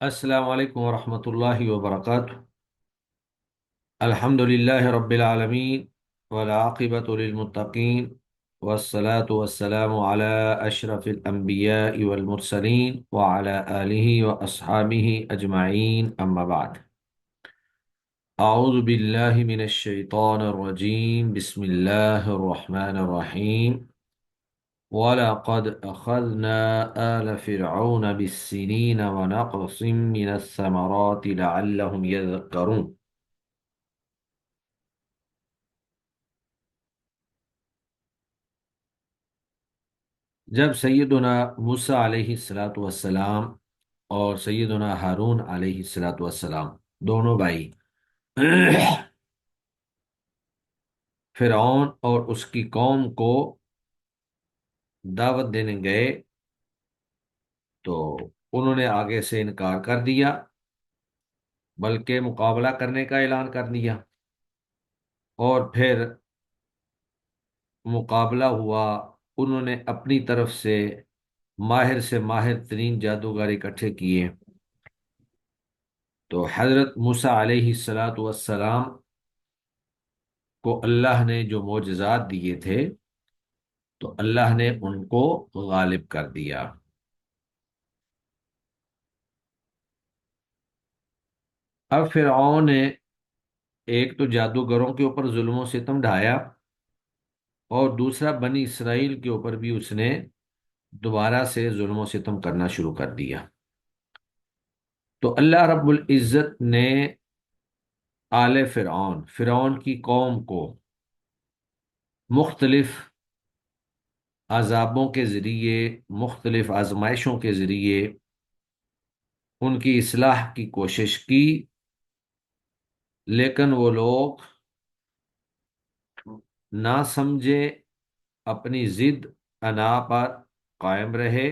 السلام علیکم ورحمۃ اللہ وبرکاتہ۔ الحمد للہ رب العالمین والعاقبۃ للمتقین والصلاة والسلام علی اشرف الانبیاء والمرسلین وعلی آلہ واصحابہ اجمعین، اما بعد۔ اعوذ باللہ من الشیطان الرجیم، بسم اللہ الرحمن الرحیم۔ وَلَقَدْ أَخَذْنَا آلَ فِرْعَوْنَ بِالسِّنِينَ وَنَقْصٍ مِّنَ الثَّمَرَاتِ لَعَلَّهُمْ يَذَّكَّرُونَ۔ جب سیدنا موسیٰ علیہ السلام اور سیدنا ہارون علیہ السلام دونوں بھائی فرعون اور اس کی قوم کو دعوت دینے گئے تو انہوں نے آگے سے انکار کر دیا، بلکہ مقابلہ کرنے کا اعلان کر دیا، اور پھر مقابلہ ہوا۔ انہوں نے اپنی طرف سے ماہر ترین جادوگر اکٹھے کیے، تو حضرت موسیٰ علیہ السلام کو اللہ نے جو معجزات دیے تھے تو اللہ نے ان کو غالب کر دیا۔ اب فرعون نے ایک تو جادوگروں کے اوپر ظلم و ستم ڈھایا، اور دوسرا بنی اسرائیل کے اوپر بھی اس نے دوبارہ سے ظلم و ستم کرنا شروع کر دیا۔ تو اللہ رب العزت نے آل فرعون کی قوم کو مختلف عذابوں کے ذریعے، مختلف آزمائشوں کے ذریعے ان کی اصلاح کی کوشش کی، لیکن وہ لوگ نہ سمجھے، اپنی ضد انا پر قائم رہے،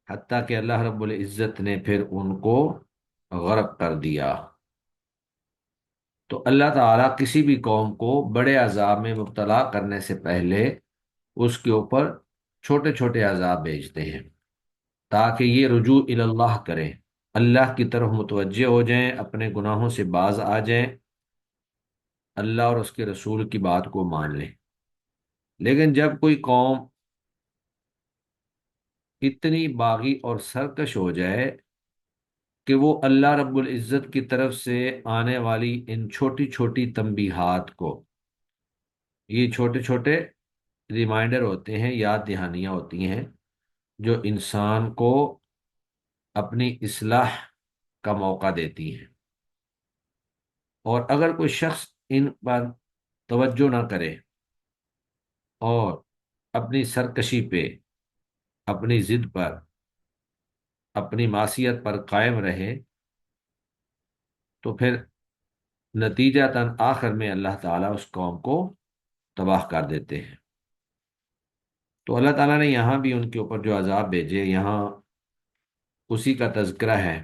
حتیٰ کہ اللہ رب العزت نے پھر ان کو غرق کر دیا۔ تو اللہ تعالیٰ کسی بھی قوم کو بڑے عذاب میں مبتلا کرنے سے پہلے اس کے اوپر چھوٹے چھوٹے عذاب بھیجتے ہیں، تاکہ یہ رجوع اللہ کریں، اللہ کی طرف متوجہ ہو جائیں، اپنے گناہوں سے باز آ جائیں، اللہ اور اس کے رسول کی بات کو مان لیں۔ لیکن جب کوئی قوم اتنی باغی اور سرکش ہو جائے کہ وہ اللہ رب العزت کی طرف سے آنے والی ان چھوٹی چھوٹی تنبیہات کو، یہ چھوٹے چھوٹے ریمائنڈر ہوتے ہیں، یاد دہانیاں ہوتی ہیں جو انسان کو اپنی اصلاح کا موقع دیتی ہیں، اور اگر کوئی شخص ان پر توجہ نہ کرے اور اپنی سرکشی پہ، اپنی ضد پر، اپنی معصیت پر قائم رہے، تو پھر نتیجتاً آخر میں اللہ تعالیٰ اس قوم کو تباہ کر دیتے ہیں۔ تو اللہ تعالیٰ نے یہاں بھی ان کے اوپر جو عذاب بھیجے، یہاں اسی کا تذکرہ ہے۔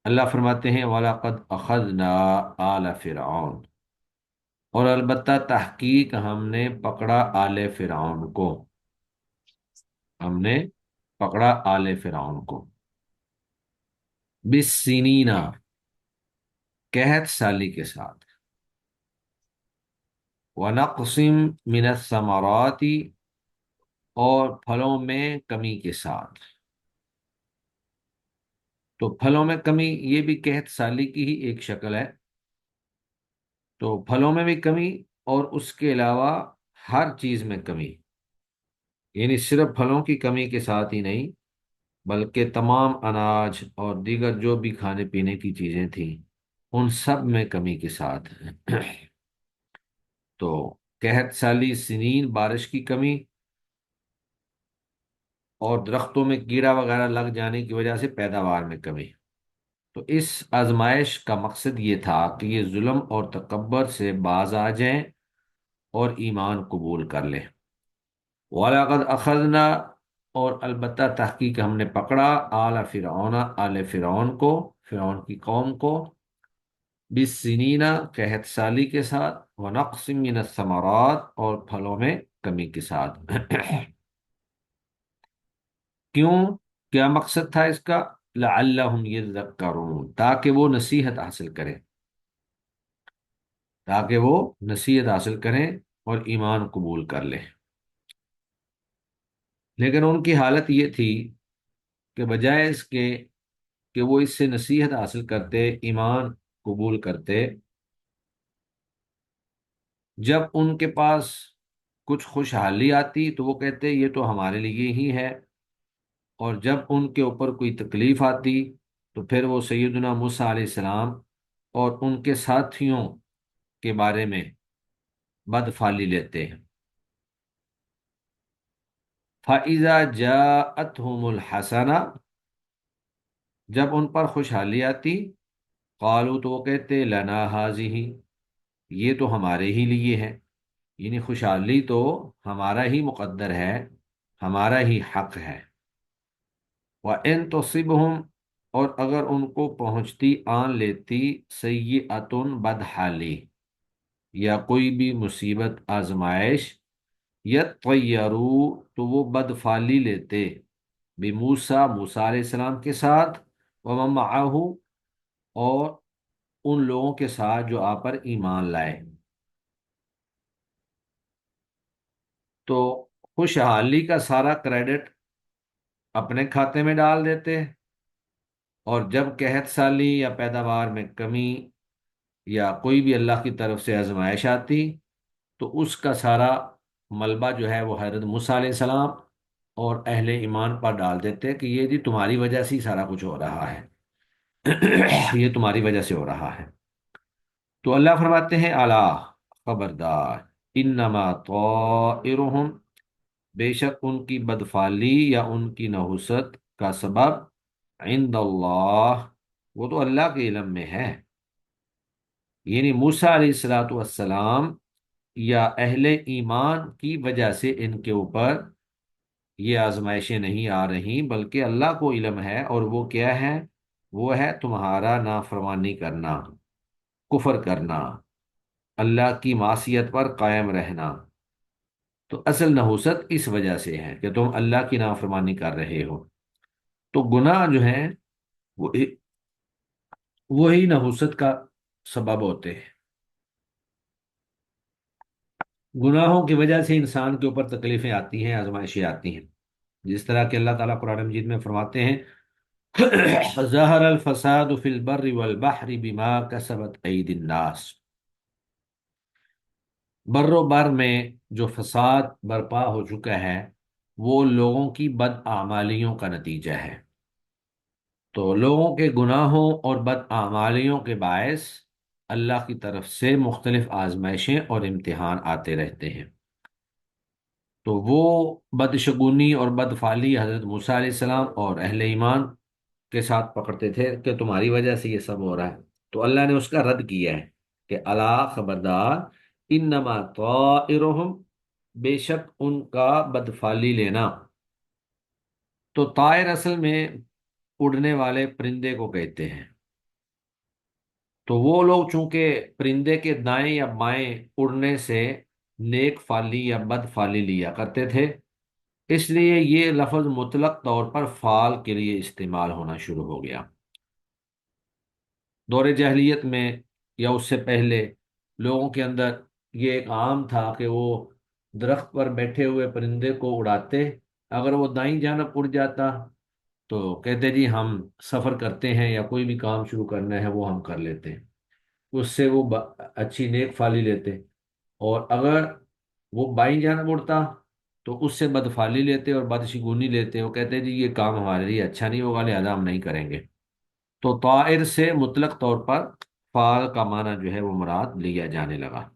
اللہ فرماتے ہیں وَلَقَدْ أَخَذْنَا آلَ فِرْعَوْنَ، اور البتہ تحقیق ہم نے پکڑا آل فرعون کو، ہم نے پکڑا آل فرعون کو، بالسنین، قحط سالی کے ساتھ، ونقص من الثمرات، اور پھلوں میں کمی کے ساتھ۔ تو پھلوں میں کمی یہ بھی قحط سالی کی ہی ایک شکل ہے، تو پھلوں میں بھی کمی، اور اس کے علاوہ ہر چیز میں کمی، یعنی صرف پھلوں کی کمی کے ساتھ ہی نہیں، بلکہ تمام اناج اور دیگر جو بھی کھانے پینے کی چیزیں تھیں ان سب میں کمی کے ساتھ تو قحط سالی، سنین بارش کی کمی، اور درختوں میں کیڑا وغیرہ لگ جانے کی وجہ سے پیداوار میں کمی۔ تو اس آزمائش کا مقصد یہ تھا کہ یہ ظلم اور تکبر سے باز آ جائیں اور ایمان قبول کر لیں۔ وَلَقَدْ أَخَذْنَا، اور البتہ تحقیق ہم نے پکڑا آل فرعون کو، فرعون کی قوم کو، بالسنین، قحط سالی کے ساتھ، ونقص من الثمرات، اور پھلوں میں کمی کے ساتھ۔ کیوں؟ کیا مقصد تھا اس کا؟ لعلہم یذکرون، تاکہ وہ نصیحت حاصل کریں، تاکہ وہ نصیحت حاصل کریں اور ایمان قبول کر لیں۔ لیکن ان کی حالت یہ تھی کہ بجائے اس کے کہ وہ اس سے نصیحت حاصل کرتے، ایمان قبول کرتے، جب ان کے پاس کچھ خوشحالی آتی تو وہ کہتے یہ تو ہمارے لیے ہی ہے، اور جب ان کے اوپر کوئی تکلیف آتی تو پھر وہ سیدنا موسیٰ علیہ السلام اور ان کے ساتھیوں کے بارے میں بدفعلی لیتے ہیں۔ فَإِذَا جَاءَتْهُمُ الْحَسَنَةُ، جب ان پر خوشحالی آتی، قالوا تو وہ کہتے لنا هذه، یہ تو ہمارے ہی لیے ہے، یعنی خوشحالی تو ہمارا ہی مقدر ہے، ہمارا ہی حق ہے۔ وَإِن تُصِبْهُمْ، اور اگر ان کو پہنچتی آن لیتی سیئۃ بدحالی یا کوئی بھی مصیبت آزمائش، یطیروا تو وہ بدفعلی لیتے بموسیٰ، موسیٰ علیہ السلام کے ساتھ، ومن معہ اور ان لوگوں کے ساتھ جو آپ پر ایمان لائے، تو خوشحالی کا سارا کریڈٹ اپنے کھاتے میں ڈال دیتے، اور جب قحط سالی یا پیداوار میں کمی یا کوئی بھی اللہ کی طرف سے آزمائش آتی تو اس کا سارا ملبہ جو ہے وہ حضرت موسیٰ علیہ السلام اور اہل ایمان پر ڈال دیتے کہ یہ جی تمہاری وجہ سے ہی سارا کچھ ہو رہا ہے، یہ تمہاری وجہ سے ہو رہا ہے۔ تو اللہ فرماتے ہیں الا، خبردار، انما طائرہم، بے شک ان کی بدفعلی یا ان کی نحوست کا سبب عند اللہ، وہ تو اللہ کے علم میں ہے، یعنی موسیٰ علیہ الصلاۃ والسلام یا اہل ایمان کی وجہ سے ان کے اوپر یہ آزمائشیں نہیں آ رہی، بلکہ اللہ کو علم ہے، اور وہ کیا ہے؟ وہ ہے تمہارا نافرمانی کرنا، کفر کرنا، اللہ کی معصیت پر قائم رہنا۔ تو اصل نحوست اس وجہ سے ہے کہ تم اللہ کی نافرمانی کر رہے ہو، تو گناہ جو ہیں وہ وہی نحوست کا سبب ہوتے ہیں۔ گناہوں کی وجہ سے انسان کے اوپر تکلیفیں آتی ہیں، آزمائشیں آتی ہیں، جس طرح کہ اللہ تعالیٰ قرآن مجید میں فرماتے ہیں ظہر الفساد فی البر والبحر بما کسبت ایدی الناس، بر و بر میں جو فساد برپا ہو چکا ہے وہ لوگوں کی بدعمالیوں کا نتیجہ ہے، تو لوگوں کے گناہوں اور بدعمالیوں کے باعث اللہ کی طرف سے مختلف آزمائشیں اور امتحان آتے رہتے ہیں۔ تو وہ بدشگونی اور بدفعلی حضرت موسیٰ علیہ السلام اور اہل ایمان کے ساتھ پکڑتے تھے کہ تمہاری وجہ سے یہ سب ہو رہا ہے، تو اللہ نے اس کا رد کیا ہے کہ الا، خبردار، انما طائرہم، بے شک ان کا بدفعلی لینا، تو طائر اصل میں اڑنے والے پرندے کو کہتے ہیں، تو وہ لوگ چونکہ پرندے کے دائیں یا بائیں اڑنے سے نیک فالی یا بد فالی لیا کرتے تھے، اس لیے یہ لفظ مطلق طور پر فعال کے لیے استعمال ہونا شروع ہو گیا۔ دور جاہلیت میں یا اس سے پہلے لوگوں کے اندر یہ ایک عام تھا کہ وہ درخت پر بیٹھے ہوئے پرندے کو اڑاتے، اگر وہ دائیں جانب اڑ جاتا تو کہتے جی ہم سفر کرتے ہیں یا کوئی بھی کام شروع کرنا ہے وہ ہم کر لیتے ہیں، اس سے وہ اچھی نیک فالی لیتے، اور اگر وہ بائیں جانب اڑتا تو اس سے بدفالی لیتے اور بدشگونی لیتے، وہ کہتے جی یہ کام ہمارے لیے اچھا نہیں ہوگا لہذا ہم نہیں کریں گے۔ تو طائر سے مطلق طور پر فعال کا معنی جو ہے وہ مراد لیا جانے لگا،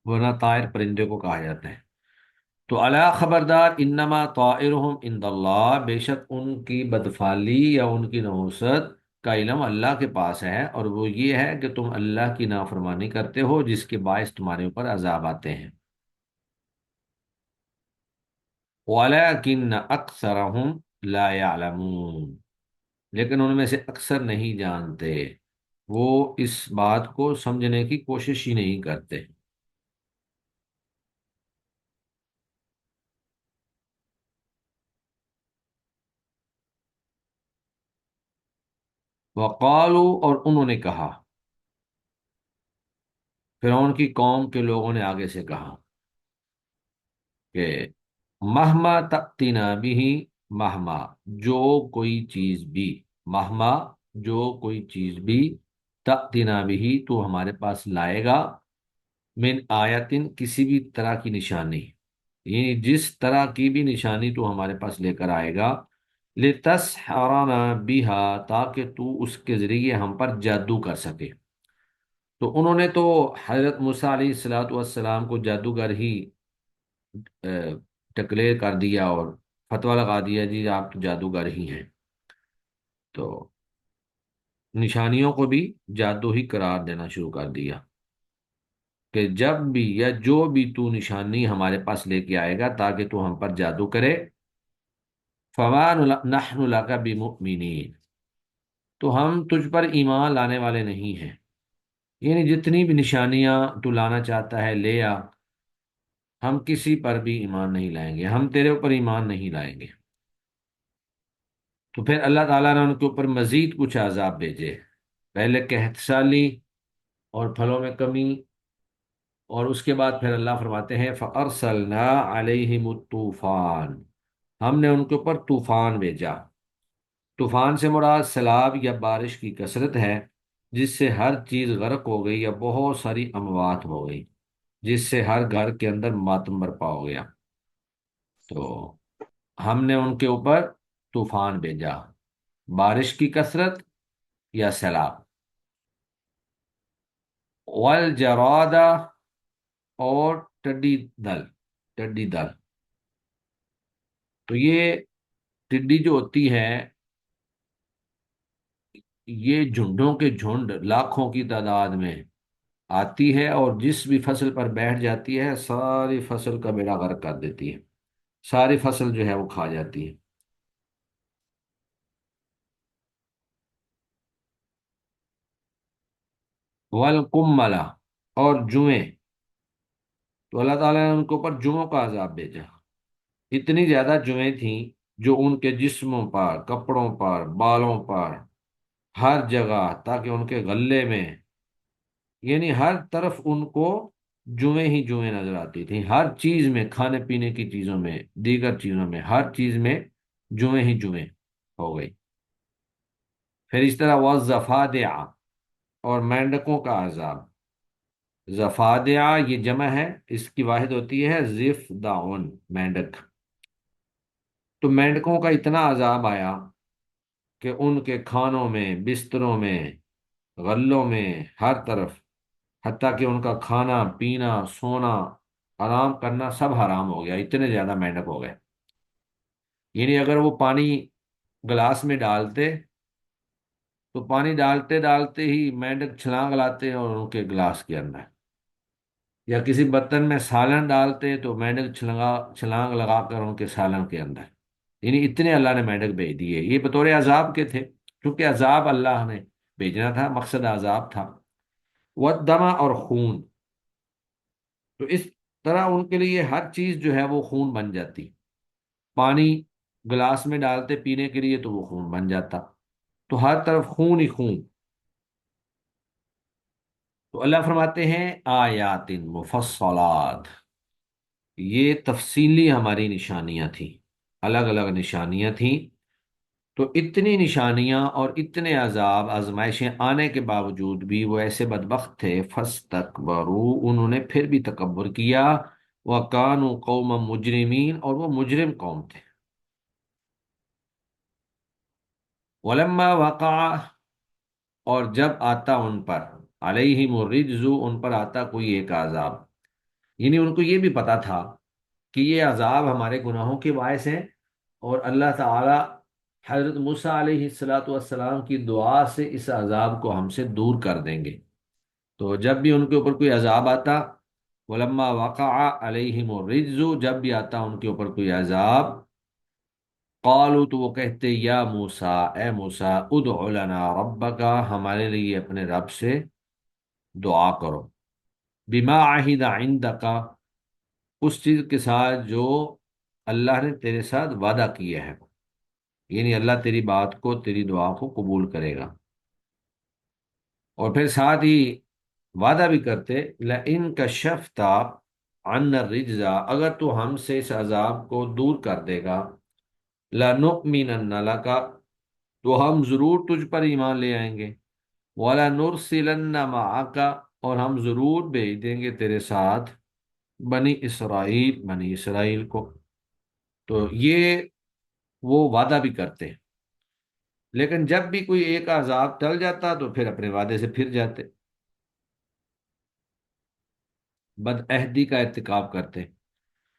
ورنہ طائر پرندے کو کہا جاتا ہے۔ تو الا، خبردار، انما طائرہم عند اللہ، بے شک ان کی بدفعلی یا ان کی نحوست کا علم اللہ کے پاس ہے، اور وہ یہ ہے کہ تم اللہ کی نافرمانی کرتے ہو جس کے باعث تمہارے اوپر عذاب آتے ہیں۔ وَلَكِنَّ أَكْثَرَهُمْ لَا يَعْلَمُونَ، لیکن ان میں سے اکثر نہیں جانتے، وہ اس بات کو سمجھنے کی کوشش ہی نہیں کرتے۔ وقالو، اور انہوں نے کہا، فرعون کی قوم کے لوگوں نے آگے سے کہا کہ مہما تأتینا بھی، مہما، جو کوئی چیز بھی، مہما، جو کوئی چیز بھی، تأتینا بھی تو ہمارے پاس لائے گا، من آیتن، کسی بھی طرح کی نشانی، یعنی جس طرح کی بھی نشانی تو ہمارے پاس لے کر آئے گا، لتسحرنا بها، تاکہ تو اس کے ذریعے ہم پر جادو کر سکے۔ تو انہوں نے تو حضرت موسیٰ علیہ الصلوۃ والسلام کو جادوگر ہی ڈکلیئر کر دیا اور فتویٰ لگا دیا، جی آپ تو جادوگر ہی ہیں، تو نشانیوں کو بھی جادو ہی قرار دینا شروع کر دیا کہ جب بھی یا جو بھی تو نشانی ہمارے پاس لے کے آئے گا تاکہ تو ہم پر جادو کرے، فما نحن لک بمؤمنین، تو ہم تجھ پر ایمان لانے والے نہیں ہیں، یعنی جتنی بھی نشانیاں تو لانا چاہتا ہے لے آ، ہم کسی پر بھی ایمان نہیں لائیں گے، ہم تیرے اوپر ایمان نہیں لائیں گے۔ تو پھر اللہ تعالیٰ نے ان کے اوپر مزید کچھ عذاب بھیجے، پہلے قحط سالی اور پھلوں میں کمی، اور اس کے بعد پھر اللہ فرماتے ہیں فَأَرْسَلْنَا عَلَيْهِمُ الطُّوفَانَ، ہم نے ان کے اوپر طوفان بھیجا۔ طوفان سے مراد سیلاب یا بارش کی کثرت ہے، جس سے ہر چیز غرق ہو گئی یا بہت ساری اموات ہو گئی، جس سے ہر گھر کے اندر ماتم برپا ہو گیا۔ تو ہم نے ان کے اوپر طوفان بھیجا، بارش کی کثرت یا سیلاب، والجراد، اور ٹڈی دل، ٹڈی دل، تو یہ ٹڈی جو ہوتی ہے، یہ جھنڈوں کے جھنڈ لاکھوں کی تعداد میں آتی ہے اور جس بھی فصل پر بیٹھ جاتی ہے ساری فصل کا بیڑا غرق کر دیتی ہے، ساری فصل جو ہے وہ کھا جاتی ہے۔ والقملہ، اور جوئیں، تو اللہ تعالیٰ نے ان کے اوپر جوؤں کا عذاب بھیجا، اتنی زیادہ جوئیں تھیں جو ان کے جسموں پر، کپڑوں پر، بالوں پر، ہر جگہ، تاکہ ان کے غلے میں، یعنی ہر طرف ان کو جوئیں ہی جوئیں نظر آتی تھیں، ہر چیز میں، کھانے پینے کی چیزوں میں، دیگر چیزوں میں، ہر چیز میں جوئیں ہی جوئیں ہو گئی۔ پھر اس طرح والضفادع، اور مینڈکوں کا عذاب، زفادع یہ جمع ہے، اس کی واحد ہوتی ہے ضفدعن، مینڈک، تو مینڈکوں کا اتنا عذاب آیا کہ ان کے کھانوں میں، بستروں میں، غلوں میں، ہر طرف، حتیٰ کہ ان کا کھانا پینا، سونا، آرام کرنا سب حرام ہو گیا، اتنے زیادہ مینڈک ہو گئے، یعنی اگر وہ پانی گلاس میں ڈالتے تو پانی ڈالتے ڈالتے ہی مینڈک چھلانگ لاتے اور ان کے گلاس کے اندر، یا کسی برتن میں سالن ڈالتے تو مینڈک چھلانگ لگا کر ان کے سالن کے اندر، یعنی اتنے اللہ نے مینڈک بھیج دیے، یہ بطور عذاب کے تھے، کیونکہ عذاب اللہ نے بھیجنا تھا، مقصد عذاب تھا۔ والدم، اور خون، تو اس طرح ان کے لیے ہر چیز جو ہے وہ خون بن جاتی، پانی گلاس میں ڈالتے پینے کے لیے تو وہ خون بن جاتا، تو ہر طرف خون ہی خون۔ تو اللہ فرماتے ہیں آیات مفصلات، یہ تفصیلی ہماری نشانیاں تھیں، الگ الگ نشانیاں تھیں، تو اتنی نشانیاں اور اتنے عذاب آزمائشیں آنے کے باوجود بھی وہ ایسے بدبخت تھے، فاستکبروا، انہوں نے پھر بھی تکبر کیا، وکانوا قوما مجرمین، اور وہ مجرم قوم تھے۔ ولما وقع، اور جب آتا ان پر، علیہم الرجز، ان پر آتا کوئی ایک عذاب، یعنی ان کو یہ بھی پتا تھا کہ یہ عذاب ہمارے گناہوں کے باعث ہیں، اور اللہ تعالی حضرت موسیٰ علیہ الصلاۃ والسلام کی دعا سے اس عذاب کو ہم سے دور کر دیں گے، تو جب بھی ان کے اوپر کوئی عذاب آتا، ولما وقع علیہم الرجز، جب بھی آتا ان کے اوپر کوئی عذاب، قالوا، تو وہ کہتے یا موسیٰ، اے موسیٰ، ادع لنا ربک، ہمارے لیے اپنے رب سے دعا کرو، بما عہد عندک، اس چیز کے ساتھ جو اللہ نے تیرے ساتھ وعدہ کیا ہے، یعنی اللہ تیری بات کو، تیری دعا کو قبول کرے گا۔ اور پھر ساتھ ہی وعدہ بھی کرتے، لئن کشفت عنا الرجز، اگر تو ہم سے اس عذاب کو دور کر دے گا، لنؤمنن لک، تو ہم ضرور تجھ پر ایمان لے آئیں گے، وَلَنُرْسِلَنَّ مَعَكَ، اور ہم ضرور بھیج دیں گے تیرے ساتھ بنی اسرائیل کو۔ تو یہ وہ وعدہ بھی کرتے ہیں، لیکن جب بھی کوئی ایک عذاب ٹل جاتا تو پھر اپنے وعدے سے پھر جاتے، بد عہدی کا ارتکاب کرتے۔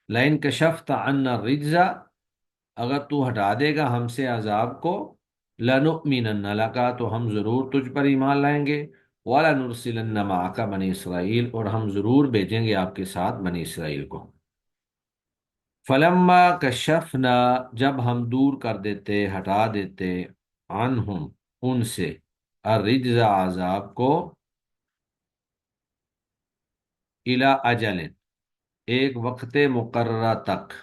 لئن کشفت عنا الرجز، اگر تو ہٹا دے گا ہم سے عذاب کو، لنؤمنن لک، تو ہم ضرور تجھ پر ایمان لائیں گے، وَلَنُرْسِلَنَّ مَعَكَ بنی اسرائیل، اور ہم ضرور بھیجیں گے آپ کے ساتھ بنی اسرائیل کو۔ فلما کشفنا، جب ہم دور کر دیتے، ہٹا دیتے، عنہم، ان سے، الرجز، عذاب کو، الی اجل، ایک وقت مقررہ تک،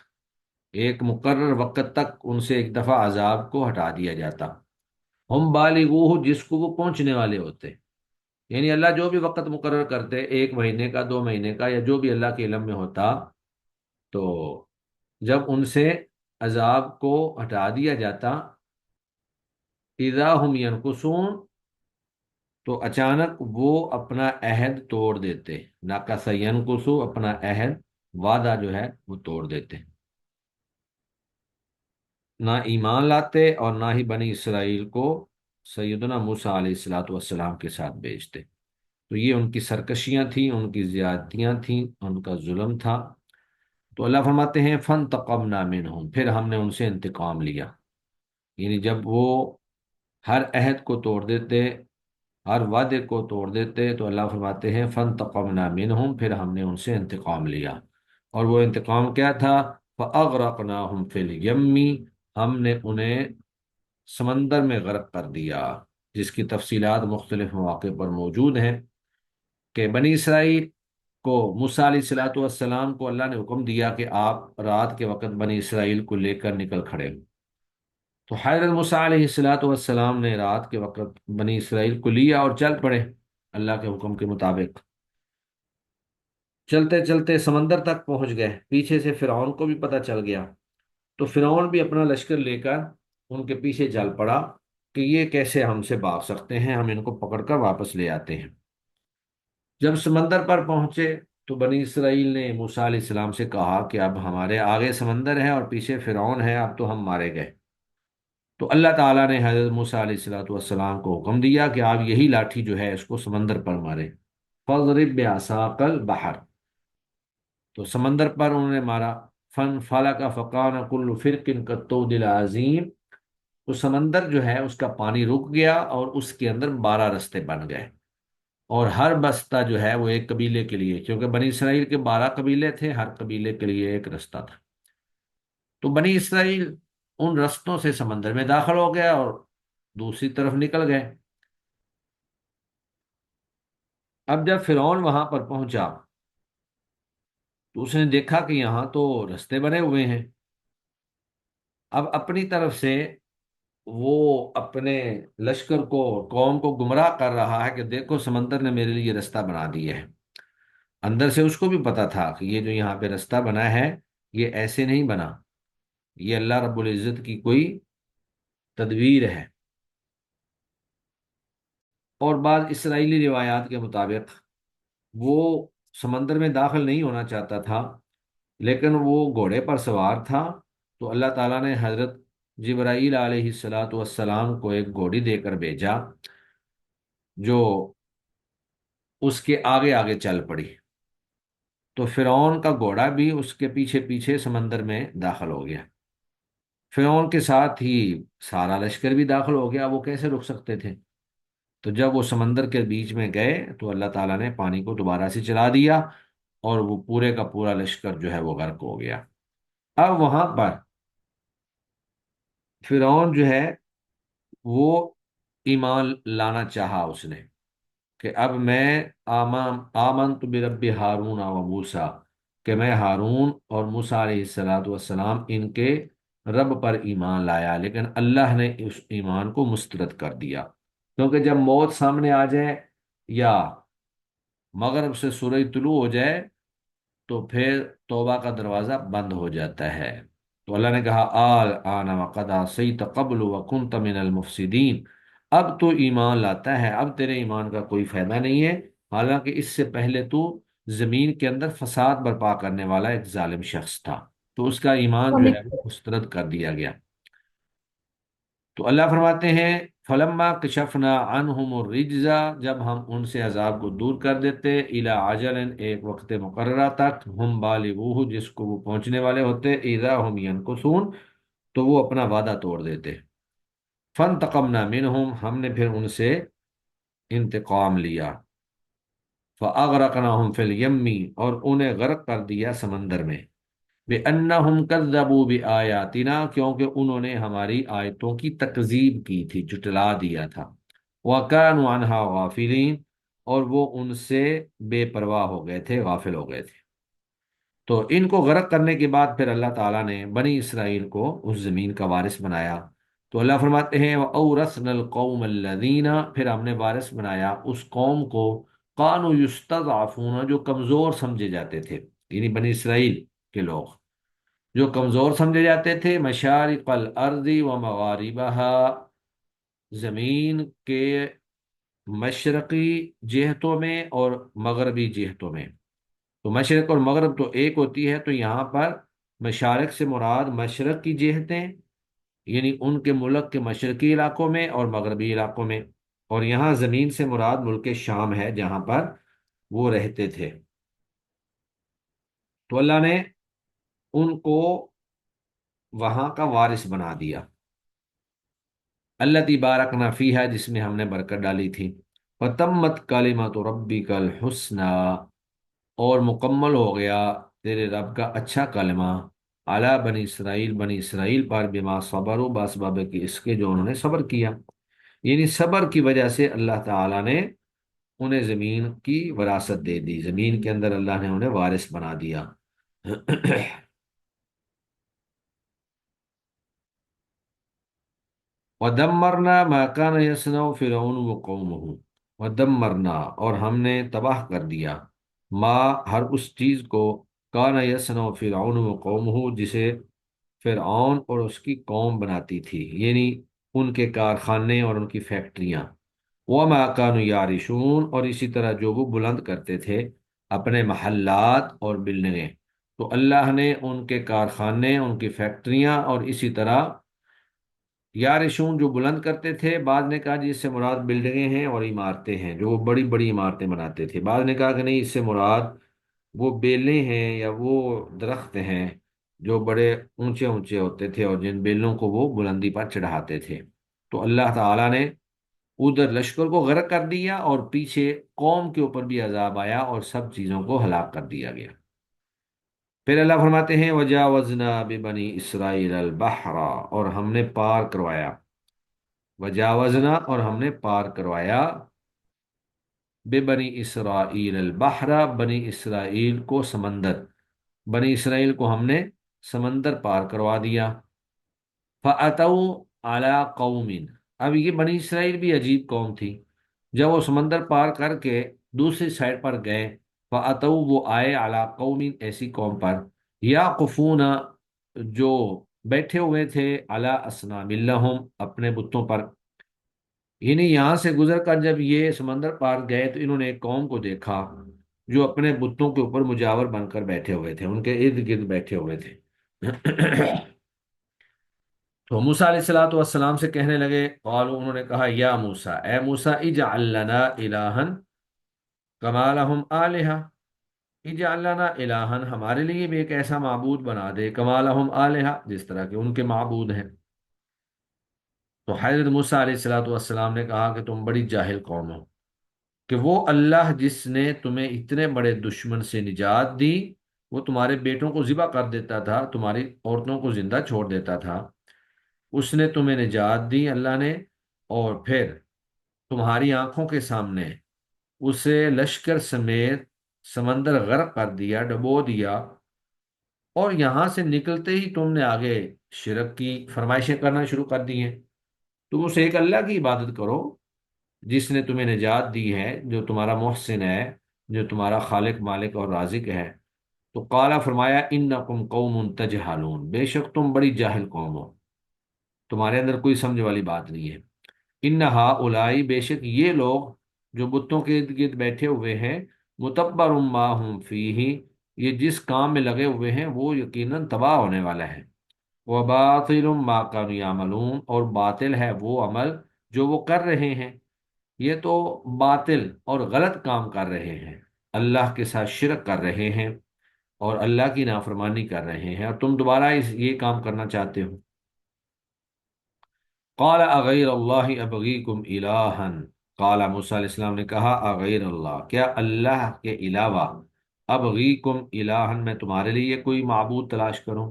ایک مقرر وقت تک ان سے ایک دفعہ عذاب کو ہٹا دیا جاتا، ہم بالغوہ، جس کو وہ پہنچنے والے ہوتے، یعنی اللہ جو بھی وقت مقرر کرتے، 1 مہینے کا، 2 مہینے کا، یا جو بھی اللہ کے علم میں ہوتا، تو جب ان سے عذاب کو ہٹا دیا جاتا، اذا ہم ینقصون، تو اچانک وہ اپنا عہد توڑ دیتے، ناقص ینقصو، اپنا عہد، وعدہ جو ہے وہ توڑ دیتے، نہ ایمان لاتے اور نہ ہی بنی اسرائیل کو سیدنا موسیٰ علیہ الصلوۃ والسلام کے ساتھ بھیجتے۔ تو یہ ان کی سرکشیاں تھیں، ان کی زیادتیاں تھیں، ان کا ظلم تھا۔ تو اللہ فرماتے ہیں فانتقمنا منہم، پھر ہم نے ان سے انتقام لیا، یعنی جب وہ ہر عہد کو توڑ دیتے، ہر وعدے کو توڑ دیتے، تو اللہ فرماتے ہیں فانتقمنا منہم، پھر ہم نے ان سے انتقام لیا۔ اور وہ انتقام کیا تھا؟ فاغرقناہم فی الیم، ہم نے انہیں سمندر میں غرق کر دیا، جس کی تفصیلات مختلف مواقع پر موجود ہیں، کہ بنی اسرائیل کو، موسیٰ علیہ الصلوۃ والسلام کو اللہ نے حکم دیا کہ آپ رات کے وقت بنی اسرائیل کو لے کر نکل کھڑے ہوں۔ تو حضرت موسیٰ علیہ الصلوۃ والسلام نے رات کے وقت بنی اسرائیل کو لیا اور چل پڑے اللہ کے حکم کے مطابق۔ چلتے چلتے سمندر تک پہنچ گئے، پیچھے سے فرعون کو بھی پتہ چل گیا، تو فرعون بھی اپنا لشکر لے کر ان کے پیچھے چل پڑا کہ یہ کیسے ہم سے بھاگ سکتے ہیں، ہم ان کو پکڑ کر واپس لے آتے ہیں۔ جب سمندر پر پہنچے تو بنی اسرائیل نے موسیٰ علیہ السلام سے کہا کہ اب ہمارے آگے سمندر ہے اور پیچھے فرعون ہے، اب تو ہم مارے گئے۔ تو اللہ تعالیٰ نے حضرت موسیٰ علیہ الصلوۃ والسلام کو حکم دیا کہ آپ یہی لاٹھی جو ہے اس کو سمندر پر مارے، فَاضْرِب بِعَصَاكَ الْبَحْرَ، تو سمندر پر انہوں نے مارا، فن فلق فکان کل فرق کالطود العظیم، تو سمندر جو ہے اس کا پانی رک گیا اور اس کے اندر 12 رستے بن گئے، اور ہر بستہ جو ہے وہ ایک قبیلے کے لیے، کیونکہ بنی اسرائیل کے 12 قبیلے تھے، ہر قبیلے کے لیے ایک رستہ تھا۔ تو بنی اسرائیل ان رستوں سے سمندر میں داخل ہو گیا اور دوسری طرف نکل گئے۔ اب جب فرعون وہاں پر پہنچا تو اس نے دیکھا کہ یہاں تو رستے بنے ہوئے ہیں، اب اپنی طرف سے وہ اپنے لشکر کو، قوم کو گمراہ کر رہا ہے کہ دیکھو سمندر نے میرے لیے رستہ بنا دیا ہے۔ اندر سے اس کو بھی پتا تھا کہ یہ جو یہاں پہ رستہ بنا ہے یہ ایسے نہیں بنا، یہ اللہ رب العزت کی کوئی تدبیر ہے۔ اور بعض اسرائیلی روایات کے مطابق وہ سمندر میں داخل نہیں ہونا چاہتا تھا، لیکن وہ گھوڑے پر سوار تھا، تو اللہ تعالیٰ نے حضرت جبرائیل علیہ الصلاۃ والسلام کو ایک گھوڑی دے کر بھیجا جو اس کے آگے آگے چل پڑی، تو فرعون کا گھوڑا بھی اس کے پیچھے پیچھے سمندر میں داخل ہو گیا۔ فرعون کے ساتھ ہی سارا لشکر بھی داخل ہو گیا، وہ کیسے رک سکتے تھے؟ تو جب وہ سمندر کے بیچ میں گئے تو اللہ تعالیٰ نے پانی کو دوبارہ سے چلا دیا اور وہ پورے کا پورا لشکر جو ہے وہ غرق ہو گیا۔ اب وہاں پر فرعون جو ہے وہ ایمان لانا چاہا، اس نے کہ اب میں آمنت برب ہارون و موسیٰ، کہ میں ہارون اور موسیٰ علیہ السلام ان کے رب پر ایمان لایا، لیکن اللہ نے اس ایمان کو مسترد کر دیا، کیونکہ جب موت سامنے آ جائے یا مغرب سے سورج طلوع ہو جائے تو پھر توبہ کا دروازہ بند ہو جاتا ہے۔ تو اللہ نے کہا آل آن وقد عصیت قبل وکنت من المفسدین، اب تو ایمان لاتا ہے، اب تیرے ایمان کا کوئی فائدہ نہیں ہے، حالانکہ اس سے پہلے تو زمین کے اندر فساد برپا کرنے والا ایک ظالم شخص تھا، تو اس کا ایمان جو ہے وہ مسترد کر دیا گیا۔ تو اللہ فرماتے ہیں فلما کشفنا عنہم الرجز، جب ہم ان سے عذاب کو دور کر دیتے، الی اجل، ایک وقت مقررہ تک، ہم بالغوہ، جس کو وہ پہنچنے والے ہوتے، اذا ہم ینکثون، تو وہ اپنا وعدہ توڑ دیتے۔ فانتقمنا منہم، ہم نے پھر ان سے انتقام لیا، فاغرقناہم فی الیم، اور انہیں غرق کر دیا سمندر میں، بِأَنَّهُمْ كَذَّبُوا بِآيَاتِنَا، کیونکہ انہوں نے ہماری آیتوں کی تکذیب کی تھی، جھٹلا دیا تھا، وَكَانُوا عَنْهَا غَافِلِينَ، اور وہ ان سے بے پرواہ ہو گئے تھے، غافل ہو گئے تھے۔ تو ان کو غرق کرنے کے بعد پھر اللہ تعالیٰ نے بنی اسرائیل کو اس زمین کا وارث بنایا۔ تو اللہ فرماتے ہیں وَأَوْرَثْنَا الْقَوْمَ الَّذِينَ، پھر ہم نے وارث بنایا اس قوم کو، كَانُوا يُسْتَضْعَفُونَ، جو کمزور سمجھے جاتے تھے، یعنی بنی اسرائیل کے لوگ جو کمزور سمجھے جاتے تھے، مشارق الارض و مغاربہا، زمین کے مشرقی جہتوں میں اور مغربی جہتوں میں۔ تو مشرق اور مغرب تو ایک ہوتی ہے، تو یہاں پر مشارق سے مراد مشرق کی جہتیں، یعنی ان کے ملک کے مشرقی علاقوں میں اور مغربی علاقوں میں، اور یہاں زمین سے مراد ملک شام ہے جہاں پر وہ رہتے تھے۔ تو اللہ نے ان کو وہاں کا وارث بنا دیا، التی بارکنا فیہا، جس میں ہم نے برکت ڈالی تھی، وتمت کلمۃ ربک الحسنی، اور مکمل ہو گیا تیرے رب کا اچھا کلمہ، علی بنی اسرائیل، بنی اسرائیل پر، بما صبروا، باسباب کہ اس کے جو انہوں نے صبر کیا، یعنی صبر کی وجہ سے اللہ تعالی نے انہیں زمین کی وراثت دے دی، زمین کے اندر اللہ نے انہیں وارث بنا دیا۔ ودمرنا ما كان يصنع فرعون وقومه، ودمرنا، اور ہم نے تباہ کر دیا، ما، ہر اس چیز کو، کان یصنع فرعون وقومه، جسے فرعون اور اس کی قوم بناتی تھی، یعنی ان کے کارخانے اور ان کی فیکٹریاں، وما كانوا یعرشون، اور اسی طرح جو وہ بلند کرتے تھے اپنے محلات اور بلڈنگیں، تو اللہ نے ان کے کارخانے، ان کی فیکٹریاں، اور اسی طرح یارشون جو بلند کرتے تھے، بعض نے کہا جی اس سے مراد بلڈنگیں ہیں اور عمارتیں ہیں، جو وہ بڑی بڑی عمارتیں بناتے تھے، بعض نے کہا کہ نہیں، اس سے مراد وہ بیلیں ہیں یا وہ درخت ہیں جو بڑے اونچے اونچے ہوتے تھے اور جن بیلوں کو وہ بلندی پر چڑھاتے تھے۔ تو اللہ تعالیٰ نے ادھر لشکر کو غرق کر دیا، اور پیچھے قوم کے اوپر بھی عذاب آیا اور سب چیزوں کو ہلاک کر دیا گیا۔ پھر اللہ فرماتے ہیں وجاوزنا ببنی اسرائیل البحر، اور ہم نے پار کروایا، وجاوزنا، اور ہم نے پار کروایا، ببنی اسرائیل البحر، بنی اسرائیل کو سمندر، بنی اسرائیل کو ہم نے سمندر پار کروا دیا، فَأَتَوْا عَلَىٰ قَوْمٍ، اب یہ بنی اسرائیل بھی عجیب قوم تھی، جب وہ سمندر پار کر کے دوسری سائڈ پر گئے، فَأَتَوْا، وہ آئے، عَلَىٰ قَوْمٍ، ایسی قوم پر، یعقفون، جو بیٹھے ہوئے تھے، عَلَىٰ أَصْنَامٍ لَهُمْ، اپنے بتوں پر، یعنی یہاں سے گزر کر جب یہ سمندر پار گئے تو انہوں نے ایک قوم کو دیکھا جو اپنے بتوں کے اوپر مجاور بن کر بیٹھے ہوئے تھے، ان کے ارد گرد بیٹھے ہوئے تھے۔ تو موسیٰ علیہ الصلوۃ والسلام سے کہنے لگے، قالوا، انہوں نے کہا، یا موسیٰ، اے موسیٰ، اجعل لنا الہا کما لہم آلہہ، اجعل لنا الہا، ہمارے لیے بھی ایک ایسا معبود بنا دے، کما لہم آلہہ، جس طرح کے ان کے معبود ہیں۔ تو حضرت موسیٰ علیہ الصلوۃ والسلام نے کہا کہ تم بڑی جاہل قوم ہو، کہ وہ اللہ جس نے تمہیں اتنے بڑے دشمن سے نجات دی، وہ تمہارے بیٹوں کو ذبح کر دیتا تھا، تمہاری عورتوں کو زندہ چھوڑ دیتا تھا، اس نے تمہیں نجات دی اللہ نے، اور پھر تمہاری آنکھوں کے سامنے اسے لشکر سمیت سمندر غرق کر دیا، ڈبو دیا، اور یہاں سے نکلتے ہی تم نے آگے شرک کی فرمائشیں کرنا شروع کر دی ہیں، تم اسے ایک اللہ کی عبادت کرو، جس نے تمہیں نجات دی ہے، جو تمہارا محسن ہے، جو تمہارا خالق مالک اور رازق ہے۔ تو قالا فرمایا انکم قوم تجہلون، بے شک تم بڑی جاہل قوم ہو، تمہارے اندر کوئی سمجھ والی بات نہیں ہے۔ ان ہؤلاء، بے شک یہ لوگ جو بتوں کے ارد گرد بیٹھے ہوئے ہیں، متبر ما ہم فیہ، یہ جس کام میں لگے ہوئے ہیں وہ یقیناً تباہ ہونے والا ہے۔ وباطل ما كانوا يعملون، اور باطل ہے وہ عمل جو وہ کر رہے ہیں۔ یہ تو باطل اور غلط کام کر رہے ہیں، اللہ کے ساتھ شرک کر رہے ہیں اور اللہ کی نافرمانی کر رہے ہیں، اور تم دوبارہ یہ کام کرنا چاہتے ہو۔ قال اغیر اللہ ابغیکم الہا، قال موسیٰ علیہ السلام نے کہا اغیر اللہ، کیا اللہ کے علاوہ، ابغیکم الہا، میں تمہارے لیے کوئی معبود تلاش کروں،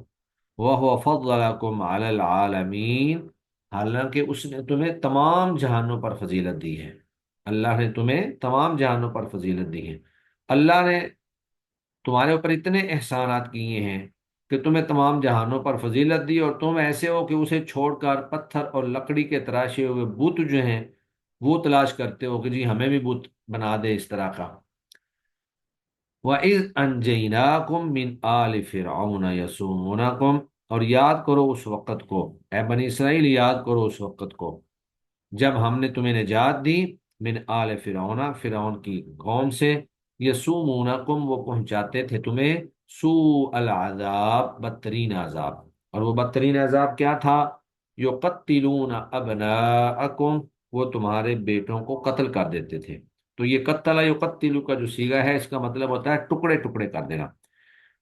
وہو فضلکم علی العالمین، حالانکہ اس نے تمہیں تمام جہانوں پر فضیلت دی ہے۔ اللہ نے تمہیں تمام جہانوں پر فضیلت دی ہے۔ اللہ نے تمہارے اوپر اتنے احسانات کیے ہیں کہ تمہیں تمام جہانوں پر فضیلت دی، اور تم ایسے ہو کہ اسے چھوڑ کر پتھر اور لکڑی کے تراشے ہوئے بت جو ہیں وہ تلاش کرتے ہو کہ جی ہمیں بھی بت بنا دے اس طرح کا۔ وَإِذْ أَنْجَيْنَاكُمْ مِنْ آلِ فِرْعَوْنَ يَسُومُونَكُمْ، اور یاد کرو اس وقت کو، اے بنی اسرائیل یاد کرو اس وقت کو جب ہم نے تمہیں نجات دی، من آل فرعون، فرعون کی قوم سے، یسومونکم، وہ پہنچاتے تھے تمہیں، سوء العذاب، بدترین عذاب۔ اور وہ بدترین عذاب کیا تھا؟ یقتلون ابناءکم، وہ تمہارے بیٹوں کو قتل کر دیتے تھے۔ تو یہ قتل یقتل کا جو صیغہ ہے اس کا مطلب ہوتا ہے ٹکڑے ٹکڑے کر دینا،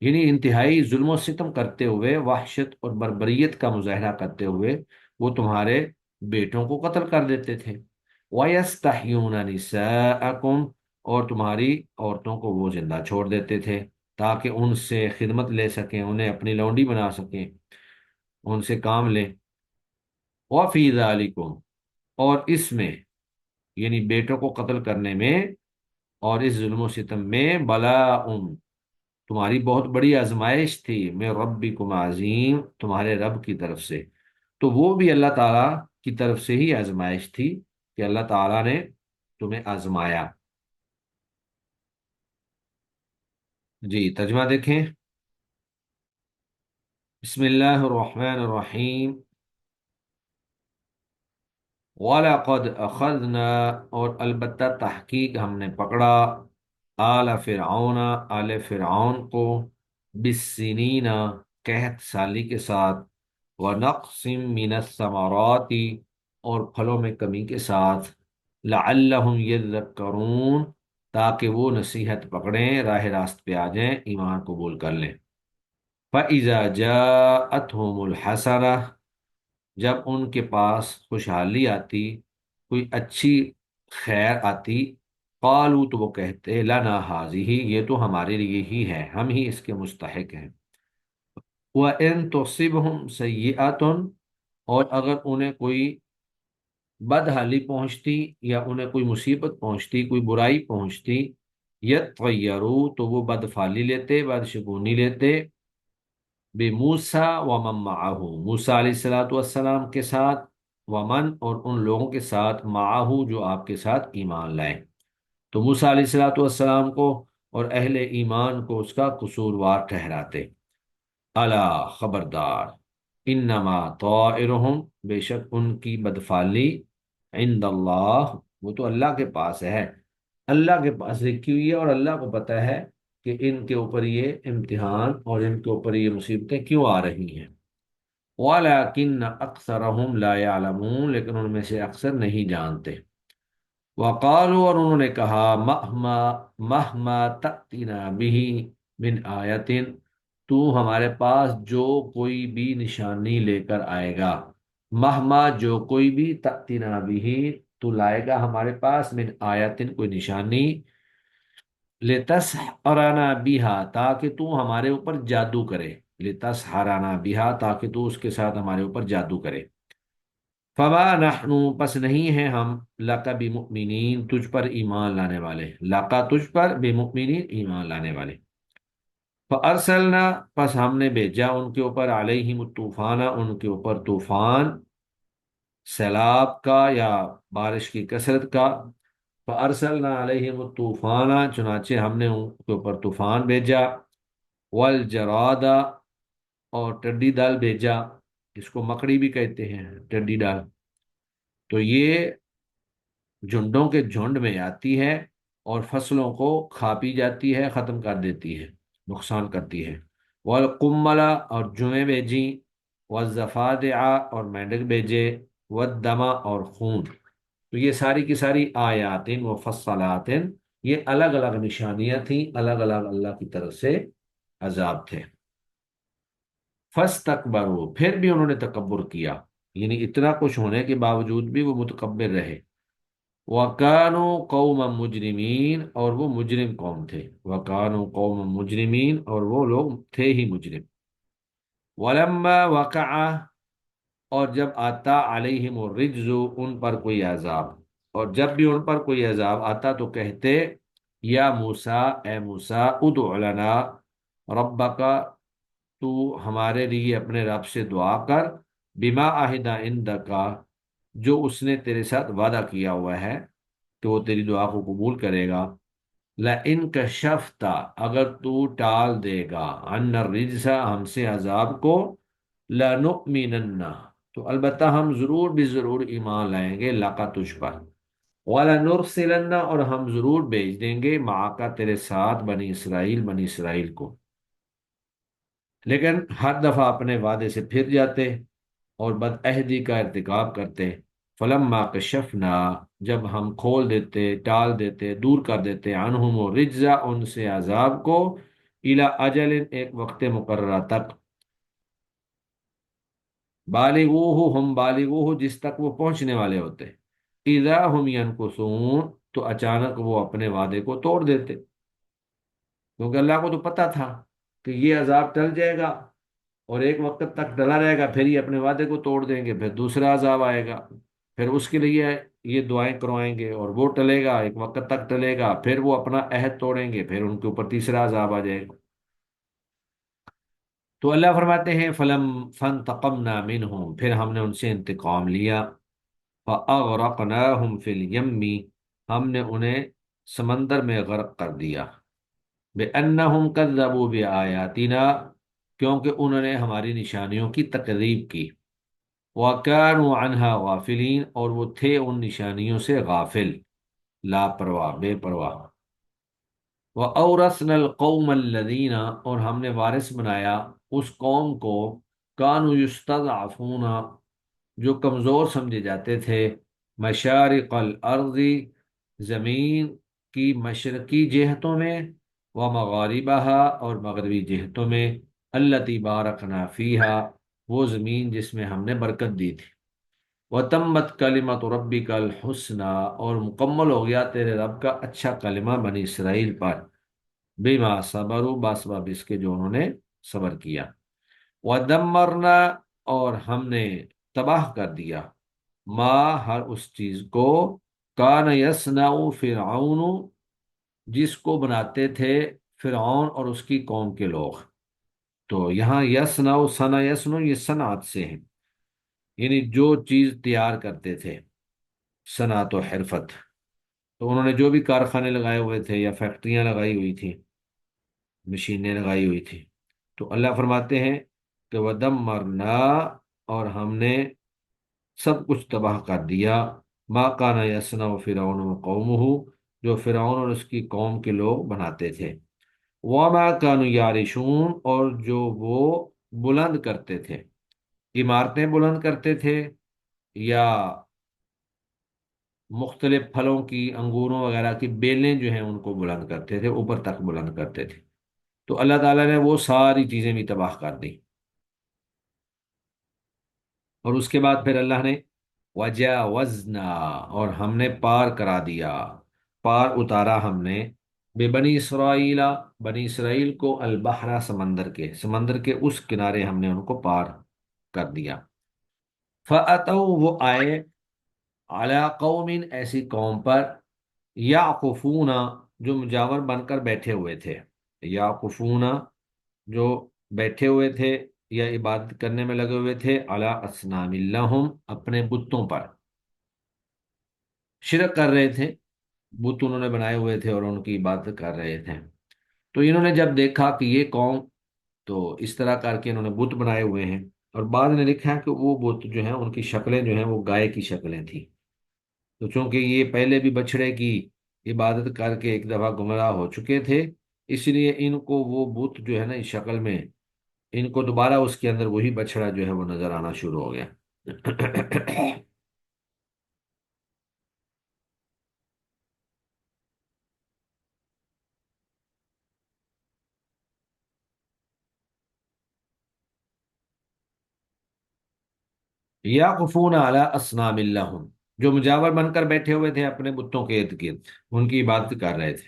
یعنی انتہائی ظلم و ستم کرتے ہوئے، وحشت اور بربریت کا مظاہرہ کرتے ہوئے وہ تمہارے بیٹوں کو قتل کر دیتے تھے۔ وَيَسْتَحْيُونَ نِسَاءَكُمْ، اور تمہاری عورتوں کو وہ زندہ چھوڑ دیتے تھے تاکہ ان سے خدمت لے سکیں، انہیں اپنی لونڈی بنا سکیں، ان سے کام لیں۔ وَفِي ذَلِكُمْ، اور اس میں، یعنی بیٹوں کو قتل کرنے میں اور اس ظلم و ستم میں، بلاء، تمہاری بہت بڑی آزمائش تھی، میں ربکم عظیم، تمہارے رب کی طرف سے۔ تو وہ بھی اللہ تعالیٰ کی طرف سے ہی آزمائش تھی کہ اللہ تعالیٰ نے تمہیں آزمایا۔ جی ترجمہ دیکھیں۔ بسم اللہ الرحمن الرحیم۔ وَلَقَدْ أَخَذْنَا، اور البتہ تحقیق ہم نے پکڑا، آل فرعون، آل فرعون کو، بالسنین، قحط سالی کے ساتھ، وَنَقْصٍ مِّنَ الثَّمَرَاتِ، اور پھلوں میں کمی کے ساتھ، لَعَلَّهُمْ يَذَّكَّرُونَ، تاکہ وہ نصیحت پکڑیں، راہ راست پہ آ جائیں، ایمان قبول کر لیں۔ فَإِذَا جَاءَتْهُمُ الْحَسَنَةُ، جب ان کے پاس خوشحالی آتی، کوئی اچھی خیر آتی، قالوا، تو وہ کہتے، لنا ہذہ، یہ تو ہمارے لیے ہی ہے، ہم ہی اس کے مستحق ہیں۔ وَإِن تُصِبْهُمْ سَيِّئَةٌ، اور اگر انہیں کوئی بدحالی پہنچتی یا انہیں کوئی مصیبت پہنچتی، کوئی برائی پہنچتی، یطیروا، تو وہ بدفعلی لیتے، بدشگونی لیتے، بے موسیٰ ومن معہ، موسیٰ علیہ الصلوۃ والسلام کے ساتھ، ومن، اور ان لوگوں کے ساتھ، معہ، جو آپ کے ساتھ ایمان لائے۔ تو موسیٰ علیہ الصلوۃ والسلام کو اور اہل ایمان کو اس کا قصوروار ٹھہراتے۔ الا، خبردار، انما طائرہم، بے شک ان کی بدفعلی، عند اللہ، وہ تو اللہ کے پاس ہے، اللہ کے پاس رکھی ہوئی ہے، اور اللہ کو پتہ ہے کہ ان کے اوپر یہ امتحان اور ان کے اوپر یہ مصیبتیں کیوں آ رہی ہیں۔ وَلَكِنَّ أَكْثَرَهُمْ لَا يَعْلَمُونَ، لیکن ان میں سے اکثر نہیں جانتے۔ وقالوا، اور انہوں نے کہا، مہما مہما تأتینا به من آیت، تو ہمارے پاس جو کوئی بھی نشانی لے کر آئے گا، مہما، جو کوئی بھی، تأتینا به، تو لائے گا ہمارے پاس، من آیت، کوئی نشانی، لتسحرنا بها، تاکہ تو ہمارے اوپر جادو کرے، لتسحرنا بها، تاکہ تو اس کے ساتھ ہمارے اوپر جادو کرے۔ فما نحن، پس نہیں ہیں ہم، لک بمؤمنین، تجھ پر ایمان لانے والے، لکا، تجھ پر، بمؤمنین، ایمان لانے والے۔ فارسلنا، پس ہم نے بھیجا ان کے اوپر، علیہم الطوفان، ان کے اوپر طوفان، سیلاب کا یا بارش کی کثرت کا۔ فارسلنا علیہم الطوفان، چنانچہ ہم نے ان کے اوپر طوفان بھیجا، والجراد، اور ٹڈی دال بھیجا، اس کو مکڑی بھی کہتے ہیں، ٹڈی دال۔ تو یہ جھنڈوں کے جھنڈ میں آتی ہے اور فصلوں کو کھا پی جاتی ہے، ختم کر دیتی ہے، نقصان کرتی ہے۔ والقمل، اور جوئیں بھیجیں، والضفادع، اور مینڈک بھیجے، والدم، اور خون۔ تو یہ ساری کی ساری آیات مفصلات، یہ الگ الگ نشانیاں تھیں، الگ الگ اللہ کی طرف سے عذاب تھے۔ فاستکبروا، پھر بھی انہوں نے تکبر کیا، یعنی اتنا کچھ ہونے کے باوجود بھی وہ متکبر رہے۔ وَكَانُوا قَوْمًا مُجْرِمِينَ، اور وہ مجرم قوم تھے۔ وَكَانُوا قَوْمًا مُجْرِمِينَ، اور وہ لوگ تھے ہی مجرم۔ وَلَمَّا وَقَعَ، اور جب آتا علیہم الرجز، ان پر کوئی عذاب، اور جب بھی ان پر کوئی عذاب آتا تو کہتے، یا موسیٰ، اے موسیٰ، ادع لنا ربک، تو ہمارے لیے اپنے رب سے دعا کر، بما عہد عندک، جو اس نے تیرے ساتھ وعدہ کیا ہوا ہے کہ وہ تیری دعا کو قبول کرے گا۔ لئن کشفت، اگر تو ٹال دے گا، عنا الرجس، ہم سے عذاب کو، لنؤمنن، تو البتہ ہم ضرور بھی ضرور ایمان لائیں گے، لقا تجھ پر، وَلَنُرْسِلَنَّ، اور ہم ضرور بھیج دیں گے، معاکا تیرے ساتھ، بنی اسرائیل کو۔ لیکن ہر دفعہ اپنے وعدے سے پھر جاتے اور بدعہدی کا ارتکاب کرتے۔ فلما کشفنا، جب ہم کھول دیتے، ٹال دیتے، دور کر دیتے، عنہم الرجز، ان سے عذاب کو، الی اجل، ایک وقت مقررہ تک، بالغوہ، ہم بالغوہ، جس تک وہ پہنچنے والے ہوتے، اذا ہم ینکثون، تو اچانک وہ اپنے وعدے کو توڑ دیتے، کیونکہ اللہ کو تو پتا تھا کہ یہ عذاب ٹل جائے گا اور ایک وقت تک ڈلا رہے گا، پھر یہ اپنے وعدے کو توڑ دیں گے، پھر دوسرا عذاب آئے گا، پھر اس کے لیے یہ دعائیں کروائیں گے اور وہ ٹلے گا، ایک وقت تک ٹلے گا، پھر وہ اپنا عہد توڑیں گے، پھر ان کے اوپر تیسرا عذاب آ جائے گا۔ تو اللہ فرماتے ہیں فانتقمنا منہم، پھر ہم نے ان سے انتقام لیا، فاغرقناہم فی الیم، ہم نے انہیں سمندر میں غرق کر دیا، بأنہم کذبوا بآیاتنا، کیونکہ انہوں نے ہماری نشانیوں کی تکذیب کی، وَكَانُوا عَنْهَا غافلین، اور وہ تھے ان نشانیوں سے غافل، لاپرواہ، بے پرواہ۔ وَأَوْرَثْنَا الْقَوْمَ الَّذِينَ، اور ہم نے وارث بنایا اس قوم کو، كَانُوا يُسْتَضْعَفُونَ، جو کمزور سمجھے جاتے تھے، مشارق الارض، زمین کی مشرقی جہتوں میں، ومغاربها، اور مغربی جہتوں میں، التی بارکنا فیہا، وہ زمین جس میں ہم نے برکت دی تھی، وتمت کلمت ربک الحسنی، اور مکمل ہو گیا تیرے رب کا اچھا کلمہ بنی اسرائیل پر، بما صبروا، باسباب اس کے جو انہوں نے صبر کیا، ودمرنا، اور ہم نے تباہ کر دیا، ما، ہر اس چیز کو، کان یصنع فرعون، جس کو بناتے تھے فرعون اور اس کی قوم کے لوگ۔ تو یہاں یصنع، صنع یصنع، یہ صنعت سے ہیں، یعنی جو چیز تیار کرتے تھے، صنعت و حرفت۔ تو انہوں نے جو بھی کارخانے لگائے ہوئے تھے یا فیکٹریاں لگائی ہوئی تھیں، مشینیں لگائی ہوئی تھیں، تو اللہ فرماتے ہیں کہ ودمرنا، اور ہم نے سب کچھ تباہ کر دیا، ما کان یصنع فرعون وقومہ، جو فرعون اور اس کی قوم کے لوگ بناتے تھے، وما کانوا یعرشون، اور جو وہ بلند کرتے تھے، عمارتیں بلند کرتے تھے، یا مختلف پھلوں کی، انگوروں وغیرہ کی بیلیں جو ہیں ان کو بلند کرتے تھے، اوپر تک بلند کرتے تھے، تو اللہ تعالیٰ نے وہ ساری چیزیں بھی تباہ کر دی۔ اور اس کے بعد پھر اللہ نے وجاوزنا، اور ہم نے پار کرا دیا، پار اتارا ہم نے، بے بنی اسرائیل، بنی اسرائیل کو، البحر، سمندر کے اس کنارے ہم نے ان کو پار کر دیا، فَأَتَوْا، وہ آئے، علی قوم، ایسی قوم پر، یعقفون، جو مجاور بن کر بیٹھے ہوئے تھے، یعقفون، جو بیٹھے ہوئے تھے، یا عبادت کرنے میں لگے ہوئے تھے علی اصنام لہم، اپنے بتوں پر شرک کر رہے تھے، بت انہوں نے بنائے ہوئے تھے اور ان کی عبادت کر رہے تھے۔ تو انہوں نے جب دیکھا کہ یہ قوم تو اس طرح کر کے انہوں نے بت بنائے ہوئے ہیں، اور بعد نے لکھا ہے کہ وہ بت جو ہیں ان کی شکلیں جو ہیں وہ گائے کی شکلیں تھیں۔ تو چونکہ یہ پہلے بھی بچڑے کی عبادت کر کے ایک دفعہ گمراہ ہو چکے تھے، اس لیے ان کو وہ بت جو ہے نا اس شکل میں، ان کو دوبارہ اس کے اندر وہی بچڑا جو ہے وہ نظر آنا شروع ہو گیا۔ یعکفون علی اصنام لہم، جو مجاور بن کر بیٹھے ہوئے تھے اپنے بتوں کے ارد گرد، ان کی عبادت کر رہے تھے۔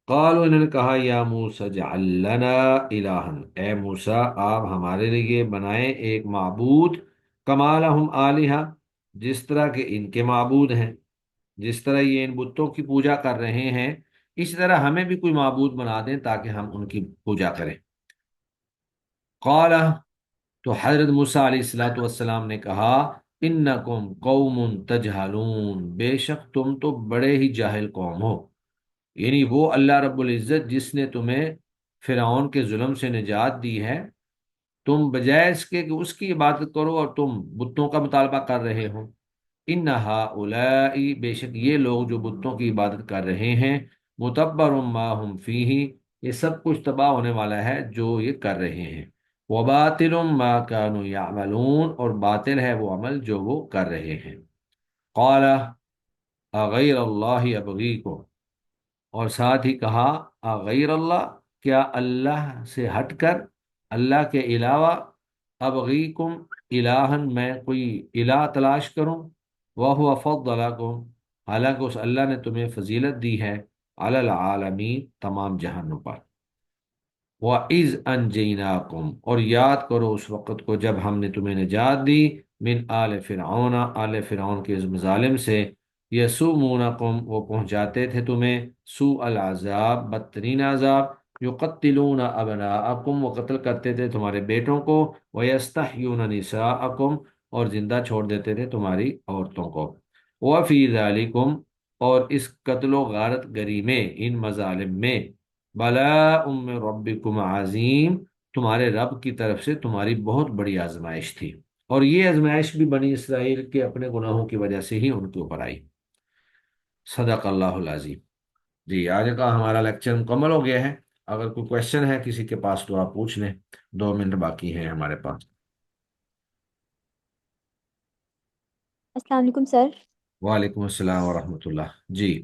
قالوا، انہوں نے کہا یا موسیٰ اجعل لنا الہا، اے موسیٰ آپ ہمارے لیے بنائیں ایک معبود، کما لہم آلہہ، جس طرح کے ان کے معبود ہیں، جس طرح یہ ان بتوں کی پوجا کر رہے ہیں اسی طرح ہمیں بھی کوئی معبود بنا دیں تاکہ ہم ان کی پوجا کریں۔ قال، تو حضرت موسیٰ علیہ الصلوۃ والسلام نے کہا انکم قوم تجہلون، بے شک تم تو بڑے ہی جاہل قوم ہو، یعنی وہ اللہ رب العزت جس نے تمہیں فرعون کے ظلم سے نجات دی ہے، تم بجائے اس کے کہ اس کی عبادت کرو اور تم بتوں کا مطالبہ کر رہے ہو۔ ان ہؤلاء، بے شک یہ لوگ جو بتوں کی عبادت کر رہے ہیں، متبر ما ہم فیہ، یہ سب کچھ تباہ ہونے والا ہے جو یہ کر رہے ہیں، وباطل ما كانوا یعملون، اور باطل ہے وہ عمل جو وہ کر رہے ہیں۔ قال اغیر اللہ ابغیکم، اور ساتھ ہی کہا غیر اللہ، کیا اللہ سے ہٹ کر، اللہ کے علاوہ، ابغیکم الہن، میں کوئی الہ تلاش کروں، وہو فضلکم، حالانکہ اس اللہ نے تمہیں فضیلت دی ہے، علی العالمین، تمام جہانوں پر۔ وَإِذْ أَنْجَيْنَاكُمْ، اور یاد کرو اس وقت کو جب ہم نے تمہیں نجات دی، من آل فرعون، آل فرعون کے مظالم سے، یسومونکم، وہ پہنچاتے تھے تمہیں، سوء العذاب، بدترین عذاب، یقتلون ابناءکم، وہ قتل کرتے تھے تمہارے بیٹوں کو، ویستحیون نساءکم، اور زندہ چھوڑ دیتے تھے تمہاری عورتوں کو، وفی ذالکم، اور اس قتل و غارت گری میں، ان مظالم میں، بلاء من ربکم عظیم، تمہارے رب کی طرف سے تمہاری بہت بڑی آزمائش تھی، اور یہ آزمائش بھی بنی اسرائیل کے اپنے گناہوں کی وجہ سے ہی ان کے اوپر آئی۔ صدق اللہ العظیم۔ جی آج کا ہمارا لیکچر مکمل ہو گیا ہے، اگر کوئی کوشچن ہے کسی کے پاس تو آپ پوچھ لیں، 2 منٹ باقی ہیں ہمارے پاس۔ السلام علیکم سر۔ وعلیکم السلام ورحمۃ اللہ۔ جی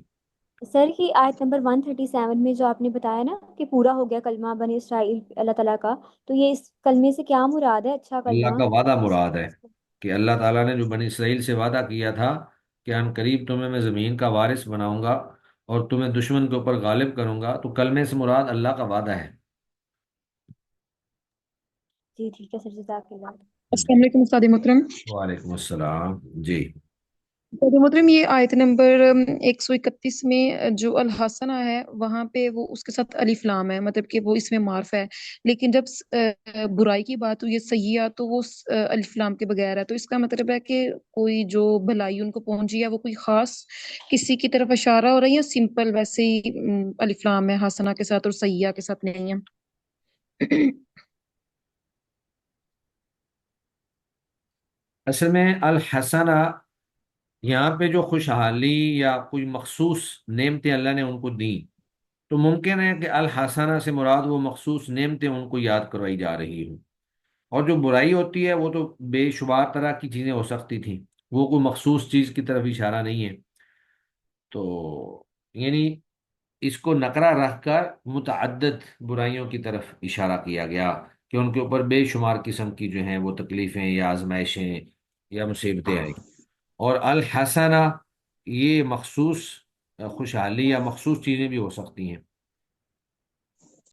سر کی آیت نمبر 137 میں جو آپ نے بتایا نا کہ پورا ہو گیا کلمہ بنی اسرائیل اللہ تعالیٰ کا، تو یہ اس کلمے سے کیا مراد ہے؟ اچھا اللہ کلمہ کا وعدہ کس مراد ہے کہ اللہ تعالیٰ نے جو بنی اسرائیل سے وعدہ کیا تھا کہ ان قریب تمہیں میں زمین کا وارث بناؤں گا اور تمہیں دشمن کے اوپر غالب کروں گا، تو کلمے سے مراد اللہ کا وعدہ ہے۔ جی ٹھیک ہے سر، جزاک اللہ۔ السلام علیکم استاد محترم۔ وعلیکم السلام۔ جی استاد محترم، یہ آیت نمبر 131 میں جو الحسنہ ہے وہاں پہ وہ اس کے ساتھ الف لام ہے، مطلب کہ وہ اس میں معرف ہے، لیکن جب برائی کی بات ہوئی ہے سیئہ تو وہ الف لام کے بغیر ہے، تو اس کا مطلب ہے کہ کوئی جو بھلائی ان کو پہنچی ہے وہ کوئی خاص کسی کی طرف اشارہ ہو رہا ہے یا سمپل ویسے ہی الف لام ہے حسنہ کے ساتھ اور سیئہ کے ساتھ نہیں ہے؟ اصل میں الحسنہ یہاں پہ جو خوشحالی یا کوئی مخصوص نعمتیں اللہ نے ان کو دیں، تو ممکن ہے کہ الحسنہ سے مراد وہ مخصوص نعمتیں ان کو یاد کروائی جا رہی ہوں، اور جو برائی ہوتی ہے وہ تو بے شمار طرح کی چیزیں ہو سکتی تھیں، وہ کوئی مخصوص چیز کی طرف اشارہ نہیں ہے۔ تو یعنی اس کو نکرہ رکھ کر متعدد برائیوں کی طرف اشارہ کیا گیا کہ ان کے اوپر بے شمار قسم کی جو ہیں وہ تکلیفیں یا آزمائشیں یا مصیبتیں آئیں، اور الحسنہ یہ مخصوص خوشحالی یا مخصوص چیزیں بھی ہو سکتی ہیں۔